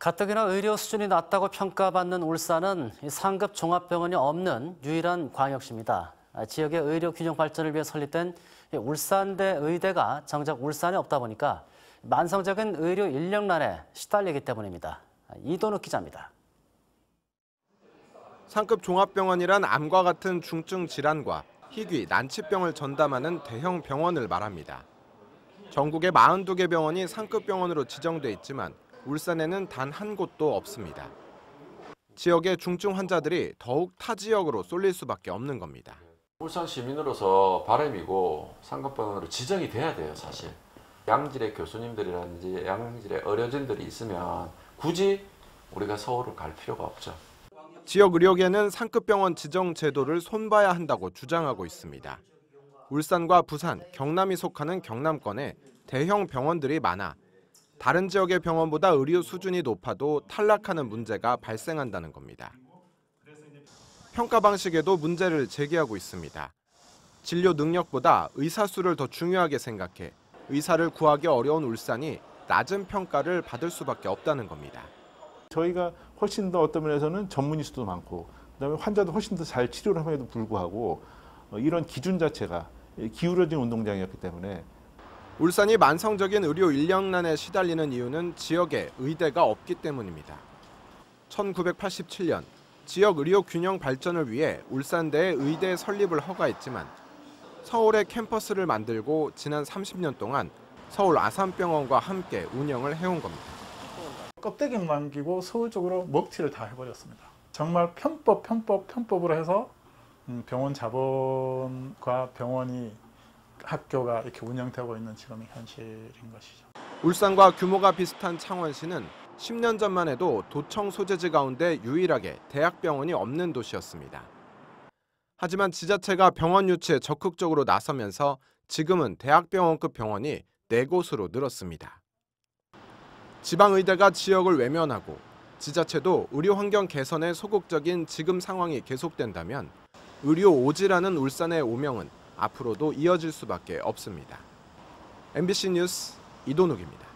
가뜩이나 의료 수준이 낮다고 평가받는 울산은 상급 종합병원이 없는 유일한 광역시입니다. 지역의 의료 균형 발전을 위해 설립된 울산대 의대가 정작 울산에 없다 보니까 만성적인 의료 인력난에 시달리기 때문입니다. 이도욱 기자입니다. 상급 종합병원이란 암과 같은 중증 질환과 희귀, 난치병을 전담하는 대형 병원을 말합니다. 전국에 42개 병원이 상급 병원으로 지정돼 있지만 울산에는 단 한 곳도 없습니다. 지역의 중증 환자들이 더욱 타 지역으로 쏠릴 수밖에 없는 겁니다. 울산 시민으로서 바람이고 상급병원으로 지정이 돼야 돼요, 사실. 양질의 교수님들이라든지 양질의 의료진들이 있으면 굳이 우리가 서울을 갈 필요가 없죠. 지역 의료계는 상급병원 지정 제도를 손봐야 한다고 주장하고 있습니다. 울산과 부산, 경남이 속하는 경남권에 대형 병원들이 많아 다른 지역의 병원보다 의료 수준이 높아도 탈락하는 문제가 발생한다는 겁니다. 평가 방식에도 문제를 제기하고 있습니다. 진료 능력보다 의사 수를 더 중요하게 생각해 의사를 구하기 어려운 울산이 낮은 평가를 받을 수밖에 없다는 겁니다. 저희가 훨씬 더 어떤 면에서는 전문의 수도 많고 그다음에 환자도 훨씬 더 잘 치료를 함에도 불구하고 이런 기준 자체가 기울어진 운동장이었기 때문에 울산이 만성적인 의료 인력난에 시달리는 이유는 지역에 의대가 없기 때문입니다. 1987년 지역 의료 균형 발전을 위해 울산대에 의대 설립을 허가했지만 서울에 캠퍼스를 만들고 지난 30년 동안 서울 아산병원과 함께 운영을 해온 겁니다. 껍데기만 끼고 서울 쪽으로 먹튀를 다 해버렸습니다. 정말 편법으로 해서 병원 자본과 병원이 학교가 이렇게 운영되고 있는 지금의 현실인 것이죠. 울산과 규모가 비슷한 창원시는 10년 전만 해도 도청 소재지 가운데 유일하게 대학병원이 없는 도시였습니다. 하지만 지자체가 병원 유치에 적극적으로 나서면서 지금은 대학병원급 병원이 4곳으로 늘었습니다. 지방의대가 지역을 외면하고 지자체도 의료 환경 개선에 소극적인 지금 상황이 계속된다면 의료 오지라는 울산의 오명은 앞으로도 이어질 수밖에 없습니다. MBC 뉴스 이도욱입니다.